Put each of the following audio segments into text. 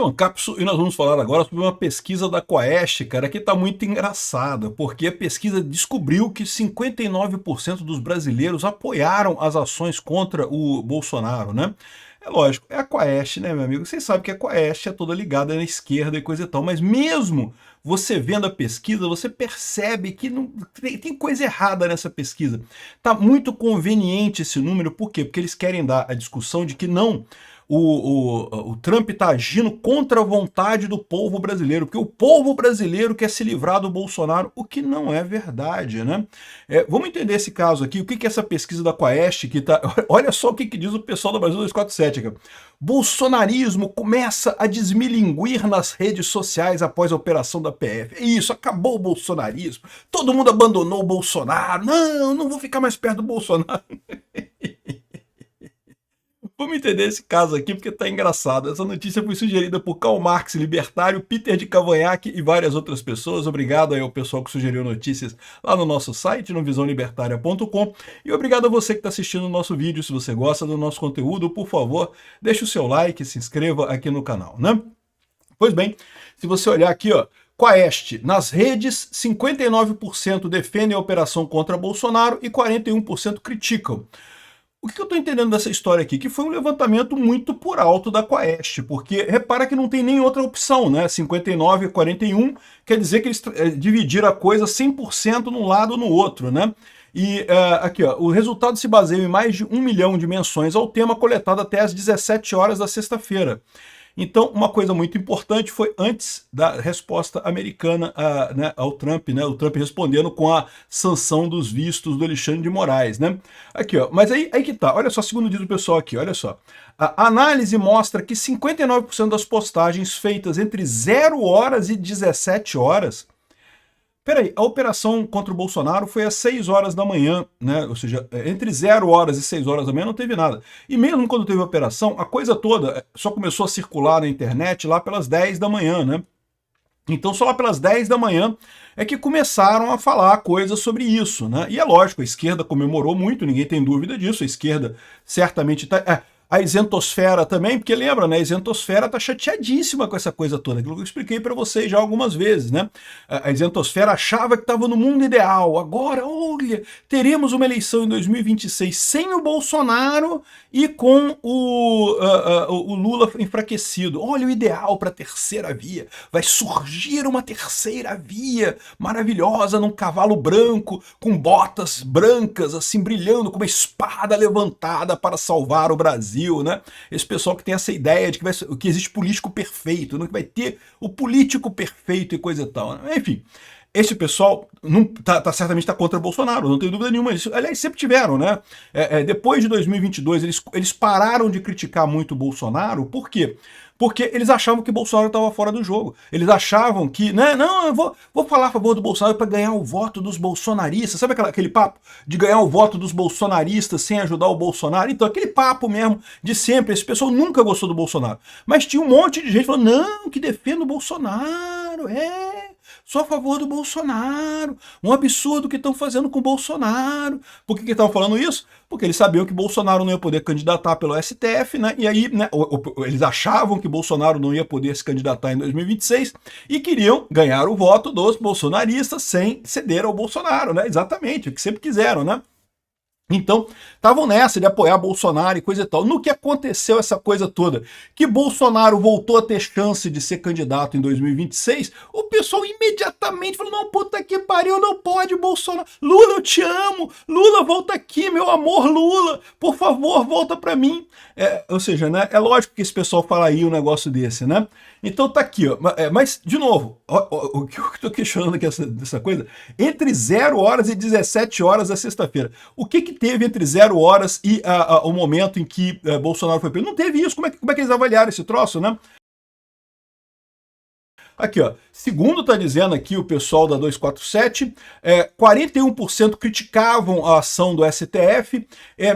Leon Capso e nós vamos falar agora sobre uma pesquisa da Quaest, cara, que está muito engraçada, porque a pesquisa descobriu que 59% dos brasileiros apoiaram as ações contra o Bolsonaro, né? É lógico, é a Quaest, né, meu amigo? Vocês sabem que a Quaest é toda ligada na esquerda e coisa e tal, mas mesmo você vendo a pesquisa, você percebe que não, tem coisa errada nessa pesquisa. Tá muito conveniente esse número, por quê? Porque eles querem dar a discussão de que não, o Trump está agindo contra a vontade do povo brasileiro, porque o povo brasileiro quer se livrar do Bolsonaro, o que não é verdade, né? Vamos entender esse caso aqui, o que é essa pesquisa da Quaest, que tá... Olha só o que diz o pessoal do Brasil 247, cara. Bolsonarismo começa a desmilinguir nas redes sociais após a operação da PF. É isso, acabou o bolsonarismo, todo mundo abandonou o Bolsonaro, não vou ficar mais perto do Bolsonaro. Vamos entender esse caso aqui porque tá engraçado. Essa notícia foi sugerida por Karl Marx, libertário, Peter de Cavanhaque e várias outras pessoas. Obrigado aí ao pessoal que sugeriu notícias lá no nosso site, no visãolibertaria.com. E obrigado a você que está assistindo o nosso vídeo. Se você gosta do nosso conteúdo, por favor, deixe o seu like e se inscreva aqui no canal, né? Pois bem, se você olhar aqui, ó, Quaest, nas redes, 59% defendem a operação contra Bolsonaro e 41% criticam. O que eu estou entendendo dessa história aqui? Que foi um levantamento muito por alto da Quaest, porque repara que não tem nem outra opção, né? 59 e 41 quer dizer que eles dividiram a coisa 100% num lado ou no outro, né? E aqui, ó, o resultado se baseia em mais de 1 milhão de menções ao tema coletado até às 17 horas da sexta-feira. Então, uma coisa muito importante foi antes da resposta americana né, ao Trump, né? O Trump respondendo com a sanção dos vistos do Alexandre de Moraes, né? Aqui, ó, mas aí que tá, olha só, segundo diz o pessoal aqui, olha só. A análise mostra que 59% das postagens feitas entre 0 horas e 17 horas... Peraí, a operação contra o Bolsonaro foi às 6 horas da manhã, né? Ou seja, entre 0 horas e 6 horas da manhã não teve nada. E mesmo quando teve a operação, a coisa toda só começou a circular na internet lá pelas 10 da manhã, né? Então só lá pelas 10 da manhã é que começaram a falar coisas sobre isso, né? E é lógico, a esquerda comemorou muito, ninguém tem dúvida disso, a esquerda certamente está... A isentosfera também, porque lembra, né? A isentosfera tá chateadíssima com essa coisa toda, aquilo que eu expliquei para vocês já algumas vezes, né? A isentosfera achava que estava no mundo ideal, agora, olha, teremos uma eleição em 2026 sem o Bolsonaro e com o Lula enfraquecido. Olha o ideal para a terceira via, vai surgir uma terceira via maravilhosa num cavalo branco, com botas brancas, assim, brilhando, com uma espada levantada para salvar o Brasil. Né? Esse pessoal que tem essa ideia de que existe político perfeito, né? Que vai ter o político perfeito e coisa e tal. Né? Enfim, esse pessoal certamente está contra o Bolsonaro, não tenho dúvida nenhuma disso. Aliás, sempre tiveram, né? Depois de 2022, eles pararam de criticar muito o Bolsonaro, por quê? Porque eles achavam que o Bolsonaro estava fora do jogo. Eles achavam que, né, não, eu vou falar a favor do Bolsonaro para ganhar o voto dos bolsonaristas. Sabe aquele papo de ganhar o voto dos bolsonaristas sem ajudar o Bolsonaro? Então, aquele papo mesmo de sempre. Esse pessoal nunca gostou do Bolsonaro. Mas tinha um monte de gente falando, não, que defenda o Bolsonaro, sou a favor do Bolsonaro, um absurdo que estão fazendo com o Bolsonaro. Por que estavam falando isso? Porque eles sabiam que Bolsonaro não ia poder candidatar pelo STF, né? E aí, né, eles achavam que Bolsonaro não ia poder se candidatar em 2026 e queriam ganhar o voto dos bolsonaristas sem ceder ao Bolsonaro, né? Exatamente, o que sempre quiseram, né? Então, estavam nessa de apoiar Bolsonaro e coisa e tal. No que aconteceu essa coisa toda? Que Bolsonaro voltou a ter chance de ser candidato em 2026, o pessoal imediatamente falou, não, puta que pariu, não pode, Bolsonaro. Lula, eu te amo. Lula, volta aqui, meu amor, Lula. Por favor, volta pra mim. Ou seja, né, é lógico que esse pessoal fala aí um negócio desse, né? Então tá aqui, ó. Mas, de novo, o que eu tô questionando aqui dessa coisa, entre 0 horas e 17 horas da sexta-feira, o que teve entre 0 horas e o momento em que Bolsonaro foi preso? Não teve isso, como é que eles avaliaram esse troço, né? Aqui, ó, segundo está dizendo aqui o pessoal da 247, 41% criticavam a ação do STF,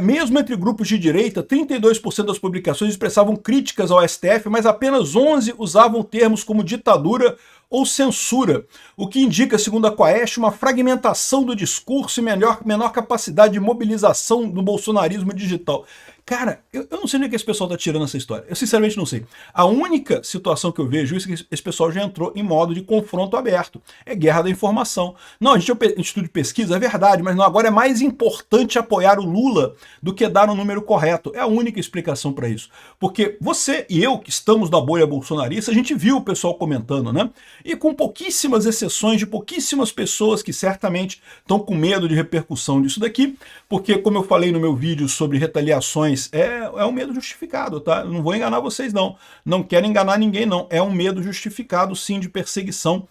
mesmo entre grupos de direita, 32% das publicações expressavam críticas ao STF, mas apenas 11% usavam termos como ditadura ou censura, o que indica, segundo a Quaest, uma fragmentação do discurso e menor capacidade de mobilização do bolsonarismo digital. Cara, eu não sei onde é que esse pessoal tá tirando essa história. Eu sinceramente não sei. A única situação que eu vejo é que esse pessoal já entrou em modo de confronto aberto. É guerra da informação. Não, a gente é um instituto de pesquisa, é verdade, mas não, agora é mais importante apoiar o Lula do que dar o número correto. É a única explicação para isso. Porque você e eu, que estamos na bolha bolsonarista, a gente viu o pessoal comentando, né? E com pouquíssimas exceções de pouquíssimas pessoas que certamente estão com medo de repercussão disso daqui, porque, como eu falei no meu vídeo sobre retaliações, é um medo justificado, tá? Eu não vou enganar vocês, não. Não quero enganar ninguém, não. É um medo justificado, sim, de perseguição,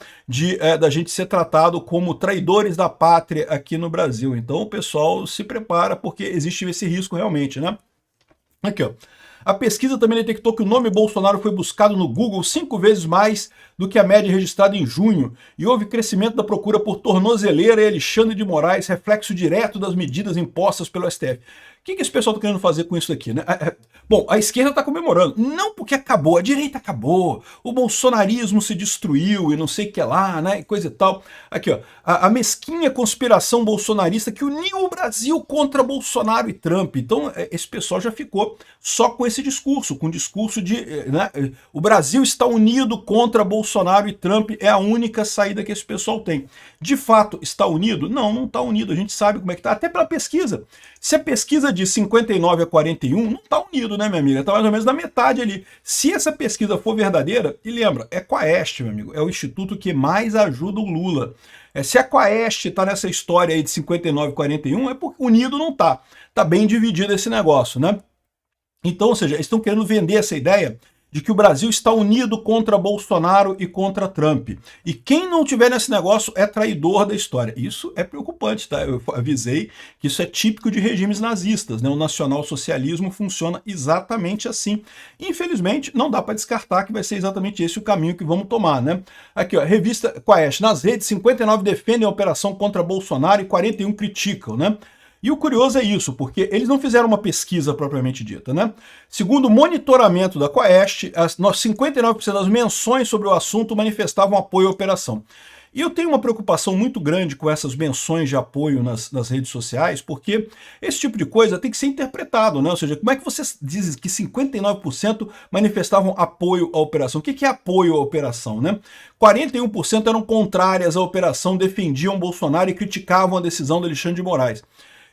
da gente ser tratado como traidores da pátria aqui no Brasil. Então o pessoal se prepara, porque existe esse risco realmente, né? Aqui, ó. A pesquisa também detectou que o nome Bolsonaro foi buscado no Google 5 vezes mais do que a média registrada em junho, e houve crescimento da procura por Tornozeleira e Alexandre de Moraes, reflexo direto das medidas impostas pelo STF. O que esse pessoal está querendo fazer com isso aqui, né? Bom, a esquerda está comemorando, não porque acabou, a direita acabou, o bolsonarismo se destruiu e não sei o que lá, né, coisa e tal. Aqui, ó, a mesquinha conspiração bolsonarista que uniu o Brasil contra Bolsonaro e Trump. Então, esse pessoal já ficou só com esse discurso, com o discurso de, né, o Brasil está unido contra Bolsonaro e Trump, é a única saída que esse pessoal tem. De fato, está unido? Não, não está unido, a gente sabe como é que está, até pela pesquisa. Se a pesquisa diz 59 a 41, não está unido, né, minha amiga? Está mais ou menos na metade ali. Se essa pesquisa for verdadeira, e lembra, é Quaest, meu amigo, é o instituto que mais ajuda o Lula. Se a Quaest está nessa história aí de 59 a 41, é porque unido não está. Está bem dividido esse negócio, né? Então, ou seja, eles estão querendo vender essa ideia de que o Brasil está unido contra Bolsonaro e contra Trump. E quem não tiver nesse negócio é traidor da história. Isso é preocupante, tá? Eu avisei que isso é típico de regimes nazistas, né? O nacionalsocialismo funciona exatamente assim. Infelizmente, não dá para descartar que vai ser exatamente esse o caminho que vamos tomar, né? Aqui, ó, revista Quaest, nas redes, 59 defendem a operação contra Bolsonaro e 41 criticam, né? E o curioso é isso, porque eles não fizeram uma pesquisa propriamente dita, né? Segundo o monitoramento da Quaest, 59% das menções sobre o assunto manifestavam apoio à operação. E eu tenho uma preocupação muito grande com essas menções de apoio nas redes sociais, porque esse tipo de coisa tem que ser interpretado, né? Ou seja, como é que você diz que 59% manifestavam apoio à operação? O que é apoio à operação, né? 41% eram contrárias à operação, defendiam Bolsonaro e criticavam a decisão do Alexandre de Moraes.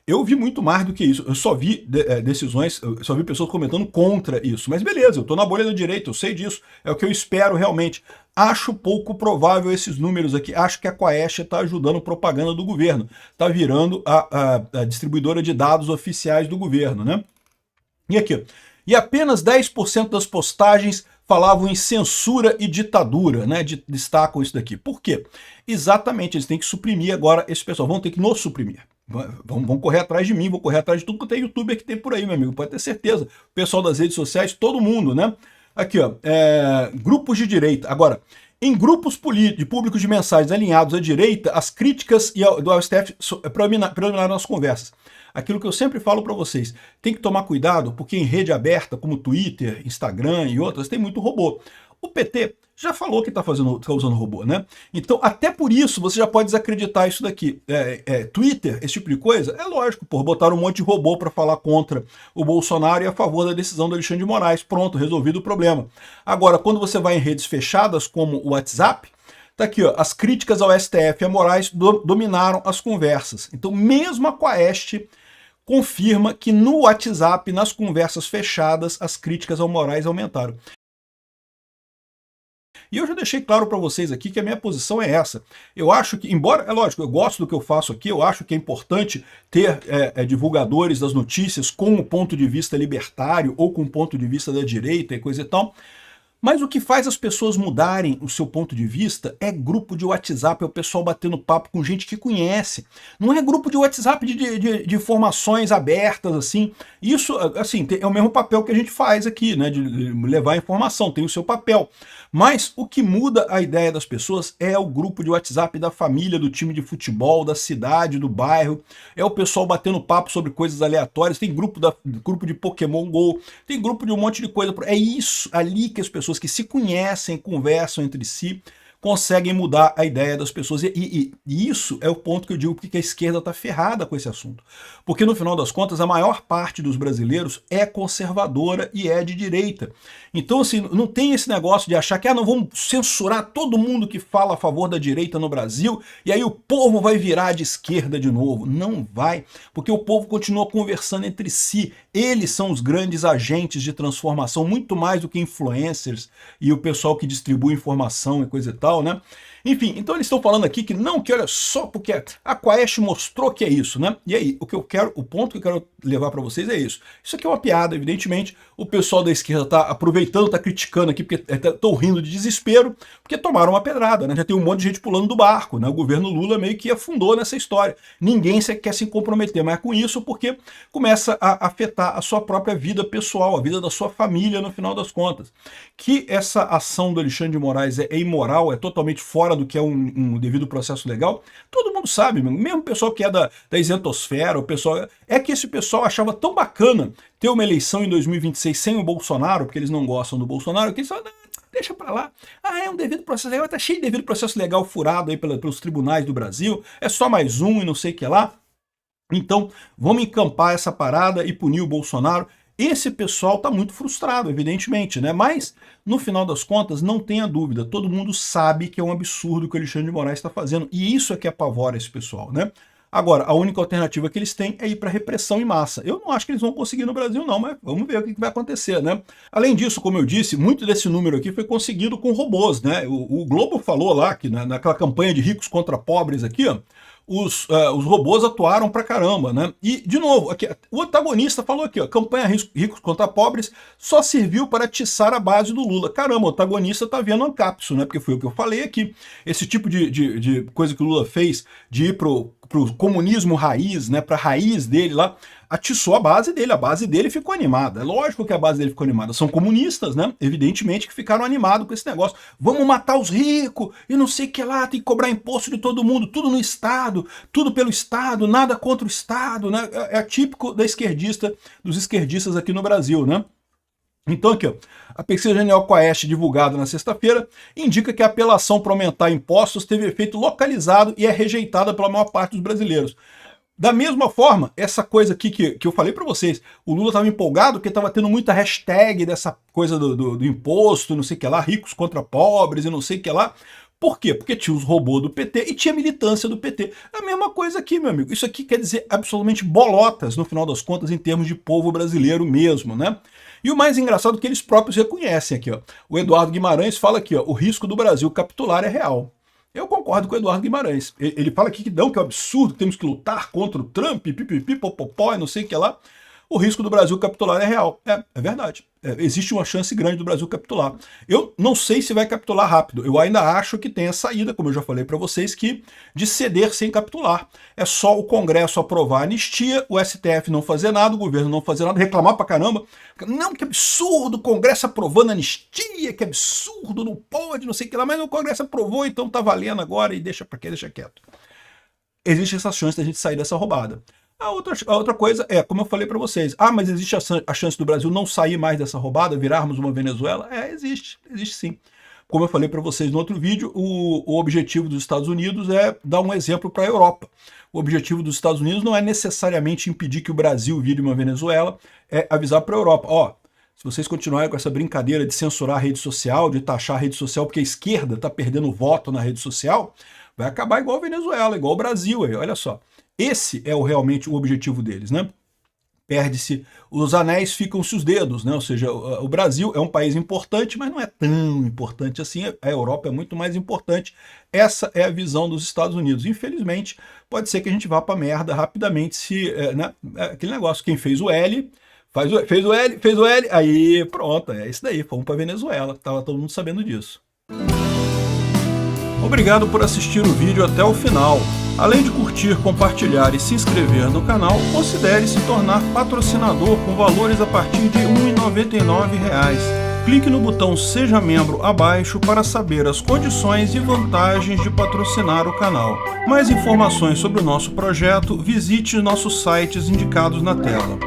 Eu vi muito mais do que isso, eu só vi decisões, eu só vi pessoas comentando contra isso, mas beleza, eu tô na bolha da direita, eu sei disso, é o que eu espero realmente. Acho pouco provável esses números aqui, acho que a Quaest está ajudando propaganda do governo, está virando a distribuidora de dados oficiais do governo, né? E aqui, e apenas 10% das postagens falavam em censura e ditadura, né? Destacam isso daqui. Por quê? Exatamente, eles têm que suprimir agora esse pessoal, vão ter que nos suprimir. Vão correr atrás de mim, vou correr atrás de tudo que tem youtuber que tem por aí, meu amigo, pode ter certeza. O pessoal das redes sociais, todo mundo, né? Aqui, ó, grupos de direita. Agora, em grupos públicos de mensagens alinhados à direita, as críticas do STF predominaram nas conversas. Aquilo que eu sempre falo para vocês, tem que tomar cuidado, porque em rede aberta, como Twitter, Instagram e outras, tem muito robô. O PT já falou que está usando robô, né? Então, até por isso, você já pode desacreditar isso daqui. Twitter, esse tipo de coisa, é lógico, botaram um monte de robô para falar contra o Bolsonaro e a favor da decisão do Alexandre de Moraes. Pronto, resolvido o problema. Agora, quando você vai em redes fechadas, como o WhatsApp, tá aqui, ó, as críticas ao STF e a Moraes dominaram as conversas. Então, mesmo a Quaest confirma que no WhatsApp, nas conversas fechadas, as críticas ao Moraes aumentaram. E eu já deixei claro para vocês aqui que a minha posição é essa. Eu acho que, embora, é lógico, eu gosto do que eu faço aqui, eu acho que é importante ter divulgadores das notícias com o ponto de vista libertário ou com o ponto de vista da direita e coisa e tal. Mas o que faz as pessoas mudarem o seu ponto de vista é grupo de WhatsApp, é o pessoal batendo papo com gente que conhece. Não é grupo de WhatsApp de informações abertas, assim. Isso, assim, é o mesmo papel que a gente faz aqui, né? De levar informação, tem o seu papel. Mas o que muda a ideia das pessoas é o grupo de WhatsApp da família, do time de futebol, da cidade, do bairro. É o pessoal batendo papo sobre coisas aleatórias. Tem grupo de Pokémon GO, tem grupo de um monte de coisa. É isso ali que as pessoas que se conhecem, conversam entre si, conseguem mudar a ideia das pessoas. E isso é o ponto que eu digo porque a esquerda está ferrada com esse assunto. Porque no final das contas, a maior parte dos brasileiros é conservadora e é de direita. Então, assim, não tem esse negócio de achar que não vamos censurar todo mundo que fala a favor da direita no Brasil e aí o povo vai virar de esquerda de novo. Não vai, porque o povo continua conversando entre si. Eles são os grandes agentes de transformação, muito mais do que influencers e o pessoal que distribui informação e coisa e tal, né? Enfim, então eles estão falando aqui que não, que olha só, porque a Quaest mostrou que é isso, né? E aí, o ponto que eu quero levar para vocês é isso. Isso aqui é uma piada, evidentemente. O pessoal da esquerda tá aproveitando, tá criticando aqui, porque estão rindo de desespero, porque tomaram uma pedrada, né? Já tem um monte de gente pulando do barco, né? O governo Lula meio que afundou nessa história. Ninguém quer se comprometer mais com isso, porque começa a afetar a sua própria vida pessoal, a vida da sua família, no final das contas. Que essa ação do Alexandre de Moraes é imoral, é totalmente fora do que é um devido processo legal, todo mundo sabe, mesmo o pessoal que é da isentosfera, o pessoal, é que esse pessoal achava tão bacana ter uma eleição em 2026 sem o Bolsonaro, porque eles não gostam do Bolsonaro, que eles falam, deixa pra lá, é um devido processo legal, tá cheio de devido processo legal furado aí pelos tribunais do Brasil, é só mais um e não sei o que lá, então vamos encampar essa parada e punir o Bolsonaro. Esse pessoal está muito frustrado, evidentemente, né? Mas, no final das contas, não tenha dúvida, todo mundo sabe que é um absurdo o que o Alexandre de Moraes está fazendo, e isso é que apavora esse pessoal, né? Agora, a única alternativa que eles têm é ir para repressão em massa. Eu não acho que eles vão conseguir no Brasil não, mas vamos ver o que vai acontecer, né? Além disso, como eu disse, muito desse número aqui foi conseguido com robôs, né? O Globo falou lá que naquela campanha de ricos contra pobres aqui, ó, os robôs atuaram pra caramba, né? E, de novo, aqui, o antagonista falou aqui, ó, campanha ricos contra pobres só serviu para atiçar a base do Lula. Caramba, o antagonista tá vendo Ancapso, né? Porque foi o que eu falei aqui. Esse tipo de coisa que o Lula fez, de ir pro comunismo raiz, né? Pra raiz dele lá, atiçou a base dele ficou animada. É lógico que a base dele ficou animada. São comunistas, né? Evidentemente que ficaram animados com esse negócio. Vamos matar os ricos e não sei o que lá, tem que cobrar imposto de todo mundo, tudo no Estado, tudo pelo Estado, nada contra o Estado, né? É típico dos esquerdistas aqui no Brasil, né? Então aqui, ó, a pesquisa Genial Quaest, divulgada na sexta-feira, indica que a apelação para aumentar impostos teve efeito localizado e é rejeitada pela maior parte dos brasileiros. Da mesma forma, essa coisa aqui que eu falei para vocês, o Lula estava empolgado porque estava tendo muita hashtag dessa coisa do imposto, não sei o que lá, ricos contra pobres e não sei o que lá. Por quê? Porque tinha os robôs do PT e tinha militância do PT. É a mesma coisa aqui, meu amigo. Isso aqui quer dizer absolutamente bolotas, no final das contas, em termos de povo brasileiro mesmo, né? E o mais engraçado é que eles próprios reconhecem aqui, ó. O Eduardo Guimarães fala aqui, ó, o risco do Brasil capitular é real. Eu concordo com o Eduardo Guimarães. Ele fala aqui que não, que é um absurdo, que temos que lutar contra o Trump, pipipi, popopó, e não sei o que lá. O risco do Brasil capitular é real. É verdade. Existe uma chance grande do Brasil capitular. Eu não sei se vai capitular rápido. Eu ainda acho que tem a saída, como eu já falei para vocês, de ceder sem capitular. É só o Congresso aprovar a anistia, o STF não fazer nada, o governo não fazer nada, reclamar pra caramba. Não, que absurdo, o Congresso aprovando a anistia, que absurdo, não pode, não sei o que lá. Mas o Congresso aprovou, então tá valendo agora e deixa pra quê, deixa quieto. Existe essa chance da gente sair dessa roubada. A outra coisa é, como eu falei para vocês, mas existe a chance do Brasil não sair mais dessa roubada, virarmos uma Venezuela? Existe sim. Como eu falei para vocês no outro vídeo, o objetivo dos Estados Unidos é dar um exemplo para a Europa. O objetivo dos Estados Unidos não é necessariamente impedir que o Brasil vire uma Venezuela, é avisar para a Europa, ó, se vocês continuarem com essa brincadeira de censurar a rede social, de taxar a rede social porque a esquerda está perdendo voto na rede social, vai acabar igual a Venezuela, igual o Brasil, aí, olha só. Esse é realmente o objetivo deles, né? Perde-se os anéis, ficam-se os dedos, né? Ou seja, o Brasil é um país importante, mas não é tão importante assim. A Europa é muito mais importante. Essa é a visão dos Estados Unidos. Infelizmente, pode ser que a gente vá para merda rapidamente se, né? Aquele negócio, quem fez o L, fez o L, aí pronto, é isso daí, fomos para Venezuela. Tava todo mundo sabendo disso. Obrigado por assistir o vídeo até o final. Além de curtir, compartilhar e se inscrever no canal, considere se tornar patrocinador com valores a partir de R$ 1,99. Clique no botão Seja Membro abaixo para saber as condições e vantagens de patrocinar o canal. Mais informações sobre o nosso projeto, visite nossos sites indicados na tela.